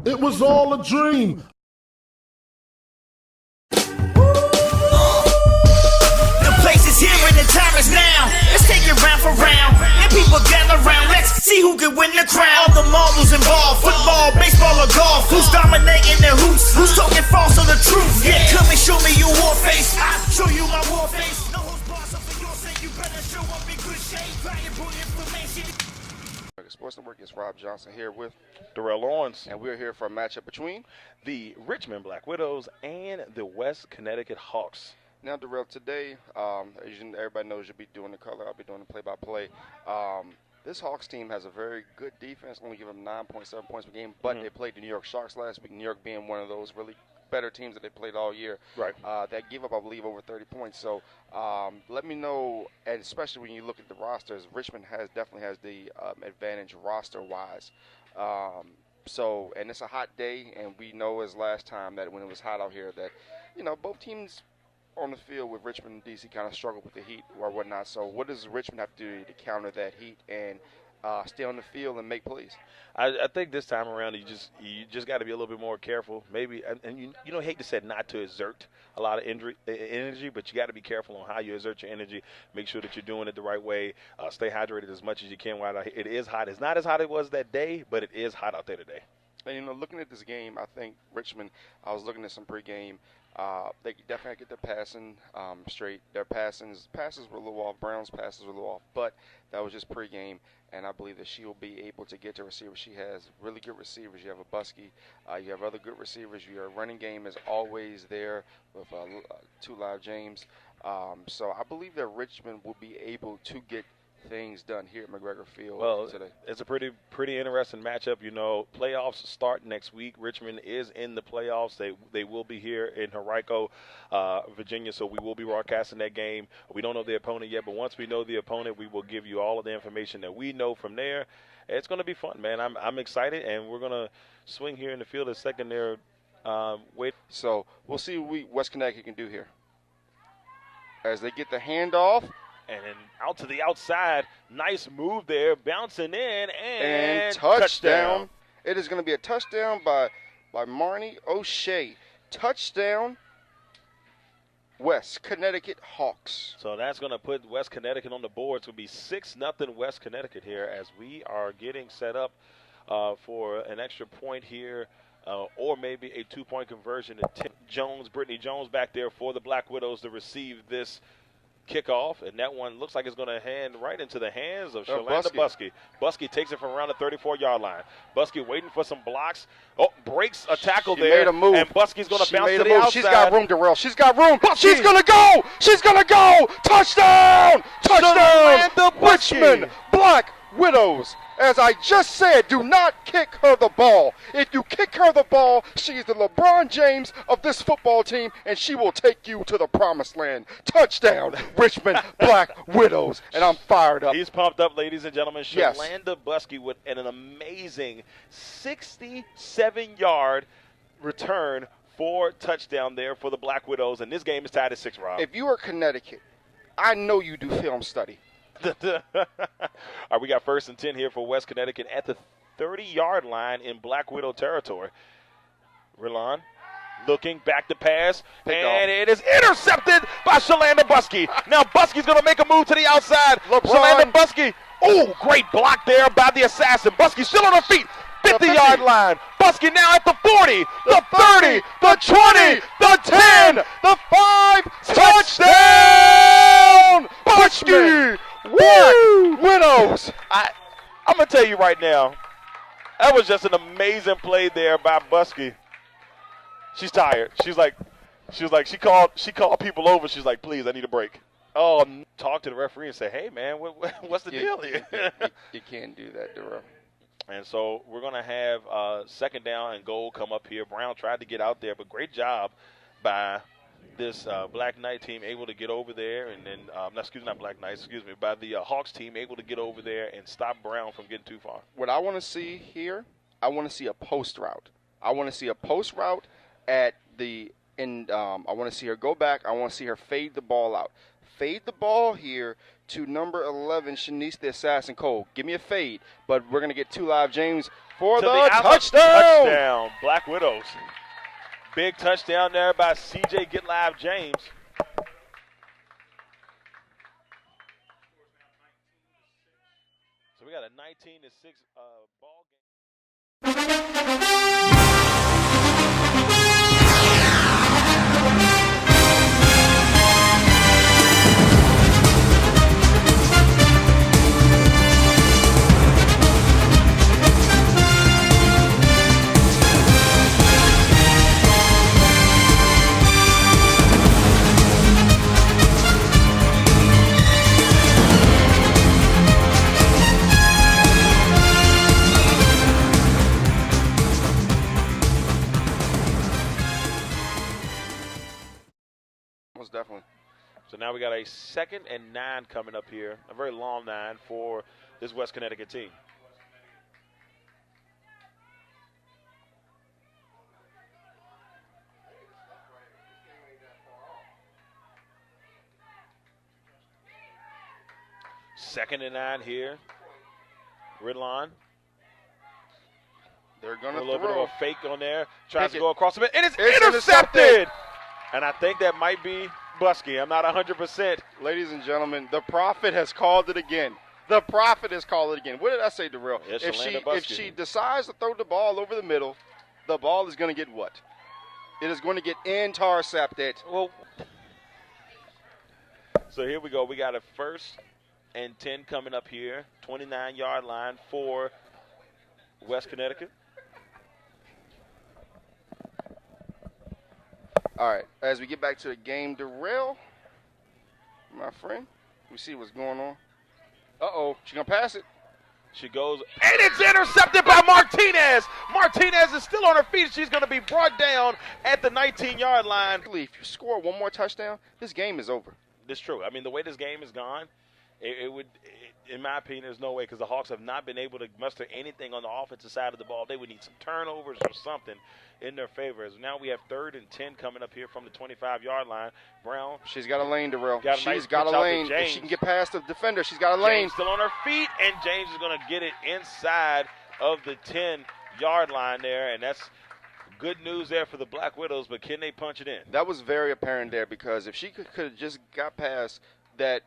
It was all a dream. The place is here and the time is now. Let's take it round for round. And people gather round. Let's see who can win the crown. All the marbles involved. Football, baseball, or golf. Who's dominating the hoops? Who's talking false or the truth? Yeah, come and show me your war face. I'll show you my war face. No holds barred, so for your sake, you better show up in good shape. Valuable information. Sports Network is Robb Johnson here with Darrell Owens. and we're here for a matchup between. The Richmond Black Widows and the West Connecticut Hawks. Now, Darrell, today, everybody knows you'll be doing the color. I'll be doing the play-by-play. This Hawks team has a very good defense, only give them 9.7 points per game, but they played the New York Sharks last week, New York being one of those really better teams that they played all year. Right. That gave up, I believe, over 30 points. So let me know, and especially when you look at the rosters, Richmond definitely has the advantage roster-wise. And it's a hot day, and we know as last time that when it was hot out here that, both teams on the field with Richmond and D.C. kind of struggle with the heat or whatnot. So what does Richmond have to do to counter that heat and stay on the field and make plays? I think this time around you just got to be a little bit more careful. Maybe, and you don't hate to say not to exert a lot of energy, but you got to be careful on how you exert your energy. Make sure that you're doing it the right way. Stay hydrated as much as you can while it is hot. It's not as hot as it was that day, but it is hot out there today. And, looking at this game, I think Richmond, I was looking at some pregame, they definitely get their passing straight. Their passes were a little off. Brown's passes were a little off, but that was just pregame, and I believe that she will be able to get to receivers. She has really good receivers. You have a Busky. You have other good receivers. Your running game is always there with two live James. So I believe that Richmond will be able to get things done here at McGregor Field today. It's a pretty interesting matchup. Playoffs start next week. Richmond is in the playoffs. They will be here in Henrico, Virginia, so we will be broadcasting that game. We don't know the opponent yet, but once we know the opponent, we will give you all of the information that we know from there. It's going to be fun, man. I'm excited, and we're going to swing here in the field a second there. Wait. So we'll see what West Connecticut can do here. As they get the handoff. And then out to the outside. Nice move there. Bouncing in and touchdown. It is going to be a touchdown by Marnie O'Shea. Touchdown, West Connecticut Hawks. So that's going to put West Connecticut on the board. It's going to be 6-0 West Connecticut here as we are getting set up for an extra point here. Or maybe a 2-point conversion to Brittany Jones back there for the Black Widows to receive this kickoff, and that one looks like it's going to hand right into the hands of Shalanda Busky. Busky takes it from around the 34-yard line. Busky waiting for some blocks. Oh, breaks a tackle there. Made a move. And Busky's going to bounce to the outside. She's got room, Darrell. She's got room. She's going to go. She's going to go. Touchdown. Touchdown. Richmond Black Widows. As I just said, do not kick her the ball. If you kick her the ball, she is the LeBron James of this football team, and she will take you to the promised land. Touchdown, Richmond Black Widows. And I'm fired up. He's pumped up, ladies and gentlemen. Yes. Shalanda Busky with an amazing 67-yard return for touchdown there for the Black Widows. And this game is tied at 6, Rob. If you are Connecticut, I know you do film study. All right, we got 1st and 10 here for West Connecticut at the 30-yard line in Black Widow territory. Rilon looking back to pass, and it is intercepted by Shalanda Busky. Now Busky's going to make a move to the outside. Shalanda Busky, oh, great block there by the assassin. Busky still on her feet. 50-yard line. Busky now at the 40, the 30, the 20, the 10, the 5. Touchdown! Busky! Woo! Widows! I'm going to tell you right now, that was just an amazing play there by Busky. She's tired. She called people over. She's like, please, I need a break. Oh, talk to the referee and say, hey, man, what's the deal here? You can't do that, Darrell. And so we're going to have 2nd down and goal come up here. Brown tried to get out there, but great job by this Black Knight team able to get over there, and then by the Hawks team able to get over there and stop Brown from getting too far. What I want to see here, I want to see a post route. I want to see a post route at the end. I want to see her go back. I want to see her fade the ball out. fade the ball here to number 11, Shanice the Assassin Cole. Give me a fade, but we're going to get 2 Live James for the touchdown. Touchdown, Black Widows. Big touchdown there by C.J. Get Live James. So we got a 19-6 ball game. Most definitely. So now we got a 2nd and 9 coming up here. A very long 9 for this West Connecticut team. Second and 9 here. Ridlon. They're going to throw. A little bit of a fake on there. Tries to it. go across the middle. And it's intercepted! And I think that might be Busky. I'm not 100%. Ladies and gentlemen, the prophet has called it again. The prophet has called it again. What did I say, Darrell? Yes, if she decides to throw the ball over the middle, the ball is going to get what? It is going to get intercepted. Well, so here we go. We got a 1st and 10 coming up here. 29-yard line for West Connecticut. All right, as we get back to the game, Darrell, my friend, we see what's going on. Uh-oh, she going to pass it. She goes, and it's intercepted by Martinez. Martinez is still on her feet. She's going to be brought down at the 19-yard line. If you score one more touchdown, this game is over. That's true. I mean, the way this game is gone, in my opinion, there's no way, because the Hawks have not been able to muster anything on the offensive side of the ball. They would need some turnovers or something in their favor. As now we have 3rd and 10 coming up here from the 25-yard line. Brown. She's got a lane, Darrell. She's got a lane. If she can get past the defender, she's got a lane. James still on her feet, and James is going to get it inside of the 10-yard line there, and that's good news there for the Black Widows, but can they punch it in? That was very apparent there, because if she could have just got past that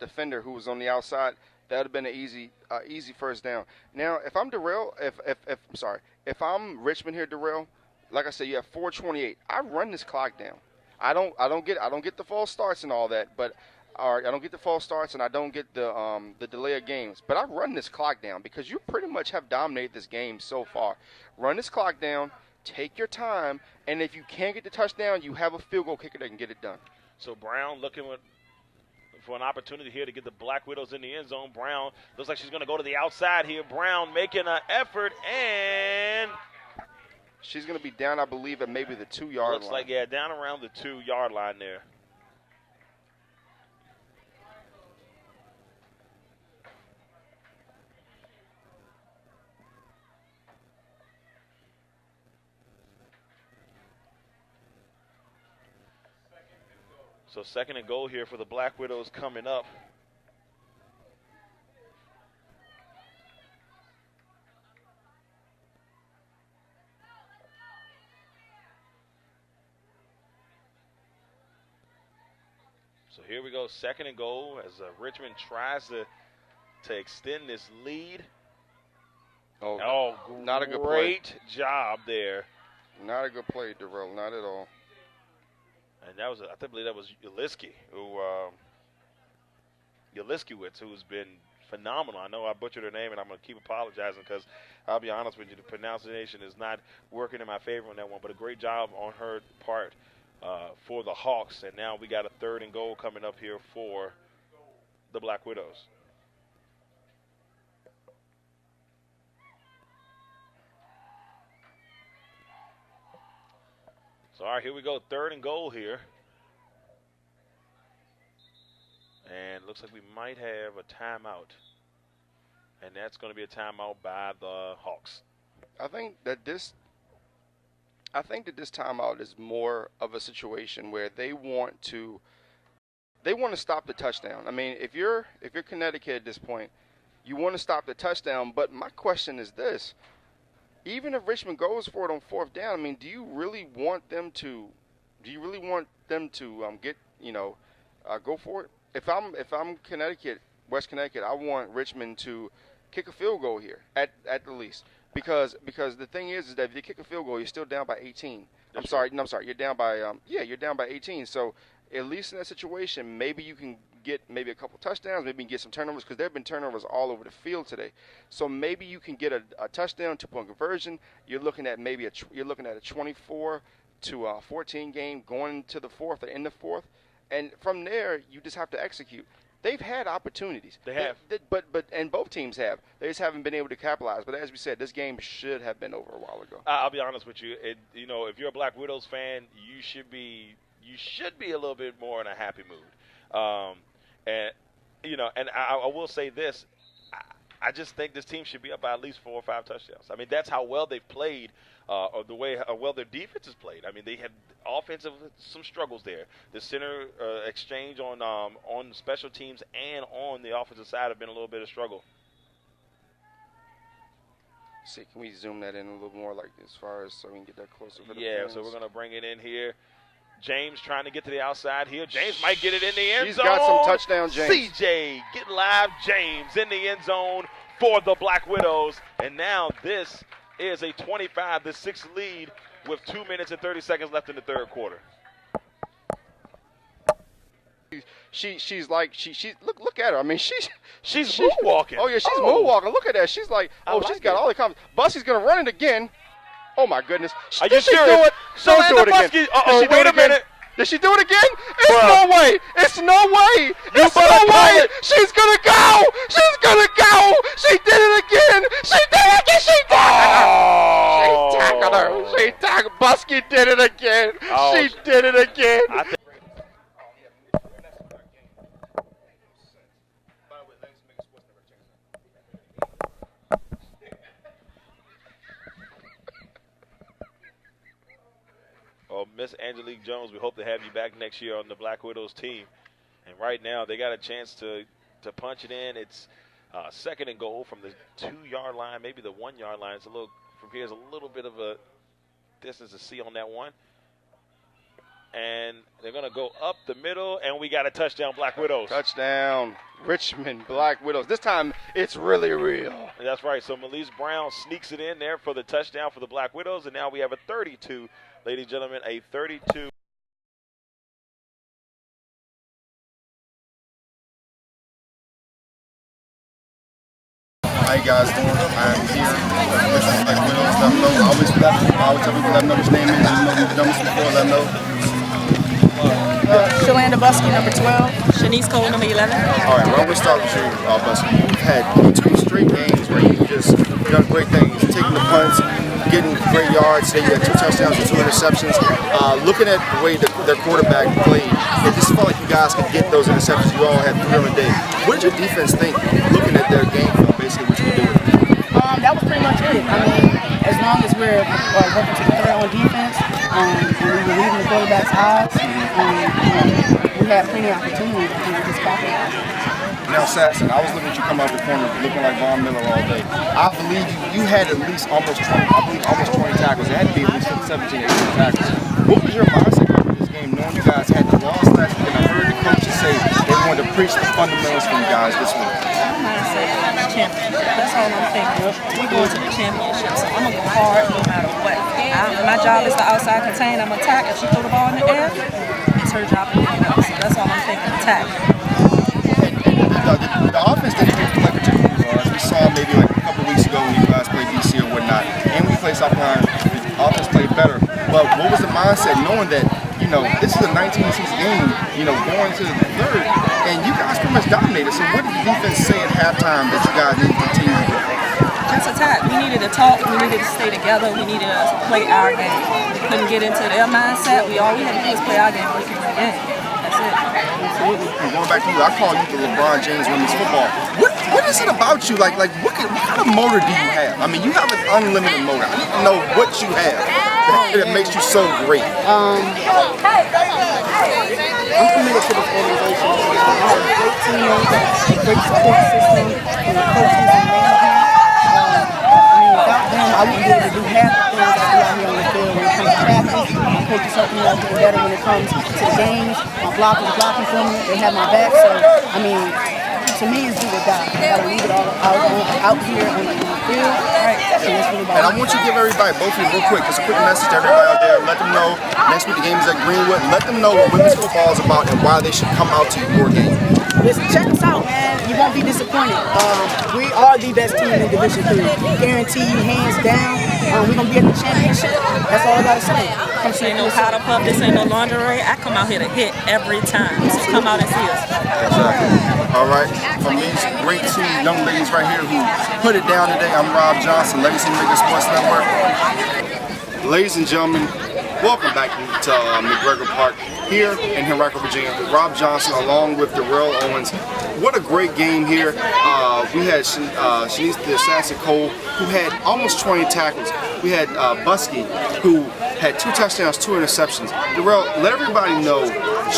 defender who was on the outside, that would have been an easy first down. Now, if I'm Darrell, if I'm Richmond here, Darrell, like I said, you have 4:28. I run this clock down. I don't get the false starts and all that, but I don't get the false starts and I don't get the delay of games. But I run this clock down because you pretty much have dominated this game so far. Run this clock down, take your time, and if you can't get the touchdown, you have a field goal kicker that can get it done. So Brown looking for an opportunity here to get the Black Widows in the end zone. Brown looks like she's going to go to the outside here. Brown making an effort, and she's going to be down, I believe, at maybe the 2-yard line. Looks like, yeah, down around the 2-yard line there. So 2nd and goal here for the Black Widows coming up. So here we go, 2nd and goal as Richmond tries to extend this lead. Oh, not a good play. Great job there. Not a good play, Darrell, not at all. And that was, I believe that was Uliski, Uliskiewicz, who's been phenomenal. I know I butchered her name, and I'm going to keep apologizing because I'll be honest with you, the pronunciation is not working in my favor on that one. But a great job on her part for the Hawks. And now we got a 3rd and goal coming up here for the Black Widows. So, all right, here we go, 3rd and goal here. And looks like we might have a timeout. And that's going to be a timeout by the Hawks. I think that this timeout is more of a situation where they want to they want to stop the touchdown. I mean, if you're Connecticut at this point, you want to stop the touchdown. But my question is this: even if Richmond goes for it on 4th down, I mean, do you really want them to? Do you really want them to get go for it? If I'm Connecticut, West Connecticut, I want Richmond to kick a field goal here at the least, because the thing is that if you kick a field goal, you're still down by 18. I'm sorry, you're down by you're down by 18. So at least in that situation, maybe you can get maybe a couple touchdowns, maybe you can get some turnovers, because there have been turnovers all over the field today. So maybe you can get a touchdown, 2-point conversion. You're looking at maybe a 24 to 14 game going to the 4th or in the 4th, and from there you just have to execute. They've had opportunities. They have. And both teams have. They just haven't been able to capitalize. But as we said, this game should have been over a while ago. I'll be honest with you. If you're a Black Widows fan, you should be a little bit more in a happy mood. And I will say this. I just think this team should be up by at least 4 or 5 touchdowns. I mean, that's how well they've played, or the way how well their defense has played. I mean, they had offensive some struggles there. The center exchange on special teams and on the offensive side have been a little bit of struggle. See, can we zoom that in a little more, like as far as so we can get that closer? Yeah, so we're gonna bring it in here. James trying to get to the outside here. James might get it in the end zone. He's got some touchdown, James. CJ, get live, James in the end zone for the Black Widows. And now this is a 25-6 lead with 2 minutes and 30 seconds left in the 3rd quarter. She's like look at her. I mean she's moonwalking. Oh yeah, she's moonwalking. Look at that. She's like she's got all the confidence. Bussey's gonna run it again. Oh my goodness. Are you serious? Do it? Don't do it again. Wait a minute. Did she do it again? It's no way. It's no way. It's no way. She's gonna go. She's gonna go. She did it again. She did it again. She tackled her. She tackled her. Busky did it again. She did it again. Well, Miss Angelique Jones, we hope to have you back next year on the Black Widows team. And right now, they got a chance to punch it in. It's 2nd and goal from the 2-yard line, maybe the 1-yard line. It's a little from here's a little bit of a distance to see on that one. And they're going to go up the middle, and we got a touchdown, Black Widows. Touchdown, Richmond Black Widows. This time, it's really real. That's right. So Melise Brown sneaks it in there for the touchdown for the Black Widows, and now we have a 32. Ladies and gentlemen, a 32. How you guys doing? I'm here with Richmond Black Widows. Let them know. I always tell people, let them know his name is. You know, you've done this before, let them know. Shalanda Busky, number 12. Shanice Cole, number 11. All right, well, I'm going to start with you, Busky. You've had 2 straight games where you've just done great things, taking the punts, getting great yards. Today you had 2 touchdowns and 2 interceptions. Looking at the way their quarterback played, it just felt like you guys could get those interceptions. You all had 3 on the day. What did your defense think, looking at their game film, basically, what you were doing? That was pretty much it. I mean, as long as we're working to the threat on defense, and we were leaving the quarterback's eyes, we had plenty of opportunity to just capitalize. Now, Saxon, I was looking at you come out the corner looking like Von Miller all day. I believe you had at least almost 20 tackles. It had to be at least 17, 18 tackles. What was your mindset for this game, knowing you guys had the loss last week, and I heard the coaches say they wanted to preach the fundamentals for you guys this week? My mindset is championship. That's all I'm thinking. We're going to the championship, so I'm going to go hard no matter what. My job is to outside contain. I'm going to attack. If she throw the ball in the air, it's her job to pick it up. So that's all I'm thinking, attack. The offense didn't play particularly well. As we saw maybe like a couple weeks ago when you guys played DC or whatnot, and we played South Carolina, the offense played better. But what was the mindset knowing that, this is a 19-season game, going to the 3rd, and you guys pretty much dominated. So what did the defense say at halftime that you guys need to continue to do? Just attack. We needed to talk. We needed to stay together. We needed to play our game. We couldn't get into their mindset. All we had to do was play our game. We could win the game. That's it. Absolutely. And going back to you, I call you the LeBron James women's football. What is it about you? What kind of motor do you have? I mean, you have an unlimited motor. I need to know what you have. that makes you so great? I'm committed to this organization. I have a great teammates, a great support system, and the coaches and management. I mean, without them, I wouldn't be able to do half the things I do out here on the field. When it comes to practice, my coaches help me out getting better when it comes to the games. My blockers blocking for me. They have my back. So, I mean, to me, it's do or die. I gotta leave it all out here on the field. Right. And I want you to give everybody, both of you, real quick, just a quick message to everybody out there. Let them know next week the game is at Greenwood. Let them know what women's football is about and why they should come out to your game. Listen, check us out, man. You won't be disappointed. We are the best team in Division 3. Guarantee you, hands down. We're gonna be at the championship. That's all I gotta say. This ain't no powder puff, this ain't no lingerie. I come out here to hit every time. So come out and see us. Exactly. All right. From these great two young ladies right here who put it down today, I'm Robb Johnson, LegacyMaker Sports Network. Ladies and gentlemen, welcome back to McGregor Park here in Henrico, Virginia. Robb Johnson along with Darrell Owens. What a great game here. We had Shanice the Assassin Cole, who had almost 20 tackles. We had Busky, who had 2 touchdowns, 2 interceptions. Darrell, let everybody know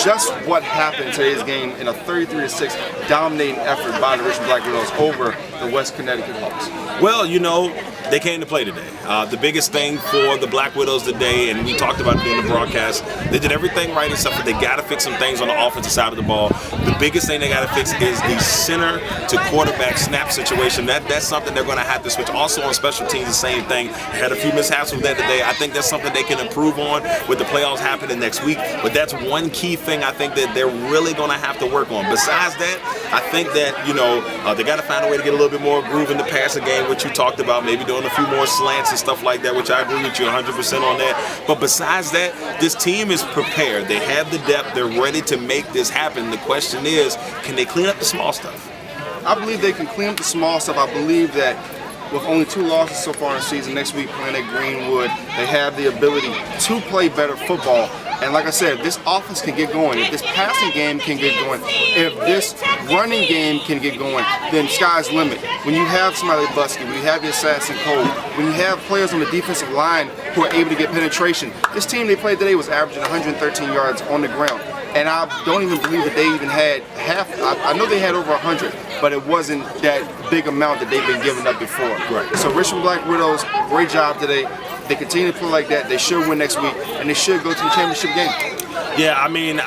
just what happened in today's game in a 33-6 dominating effort by the Richmond Black Widows over the West Connecticut Hawks. Well, you know, they came to play today. The biggest thing for the Black Widows today, and we talked about it during the broadcast, they did everything right except for they got to fix some things on the offensive side of the ball. The biggest thing they got to fix is the center to quarterback snap situation. That's something they're going to have to switch. Also on special teams, the same thing. They had a few mishaps with that today. I think that's something they can improve on with the playoffs happening next week. But that's one key thing I think that they're really going to have to work on. Besides that, I think that, you know, they got to find a way to get a little bit more groove in the passing game, which you talked about, maybe doing a few more slants and stuff like that, which I agree with you 100% on that. But besides that, this team is prepared. They have the depth. They're ready to make this happen. The question is, can they clean up the small stuff? I believe they can clean up the small stuff. I believe that with only 2 losses so far in the season, next week playing at Greenwood, they have the ability to play better football. And like I said, if this offense can get going, if this passing game can get going, if this running game can get going, then sky's the limit. When you have somebody like Busky, when you have your Assassin Cole, when you have players on the defensive line who are able to get penetration, this team they played today was averaging 113 yards on the ground. And I don't even believe that they even had half. I know they had over 100, but it wasn't that big amount that they've been giving up before. Right. So Richmond Black Widows, great job today. They continue to play like that. They should win next week, and they should go to the championship game. Yeah, I mean,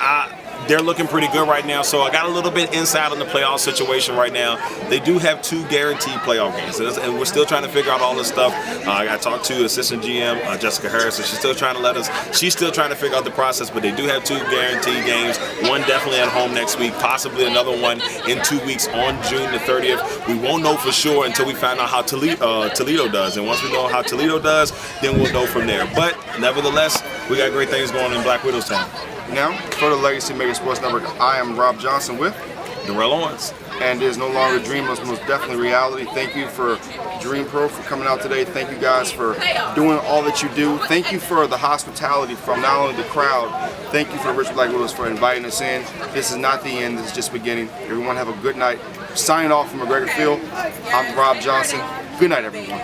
they're looking pretty good right now. So I got a little bit inside on the playoff situation right now. They do have 2 guaranteed playoff games, and we're still trying to figure out all this stuff. I talked to assistant GM Jessica Harris, and she's still trying to she's still trying to figure out the process. But they do have 2 guaranteed games. One definitely at home next week, possibly another one in 2 weeks on June the 30th. We won't know for sure until we find out how Toledo does, and once we know how Toledo does, then we'll know from there. But nevertheless, we got great things going in Black Widows town. Now, for the LegacyMaker Sports Network, I am Robb Johnson with Darrell Owens. And there's no longer a dream, it's most definitely reality. Thank you for DreamPro for coming out today. Thank you guys for doing all that you do. Thank you for the hospitality from not only the crowd, thank you for Richmond Black Widows for inviting us in. This is not the end, this is just beginning. Everyone have a good night. Signing off from McGregor Field, I'm Robb Johnson. Good night, everyone.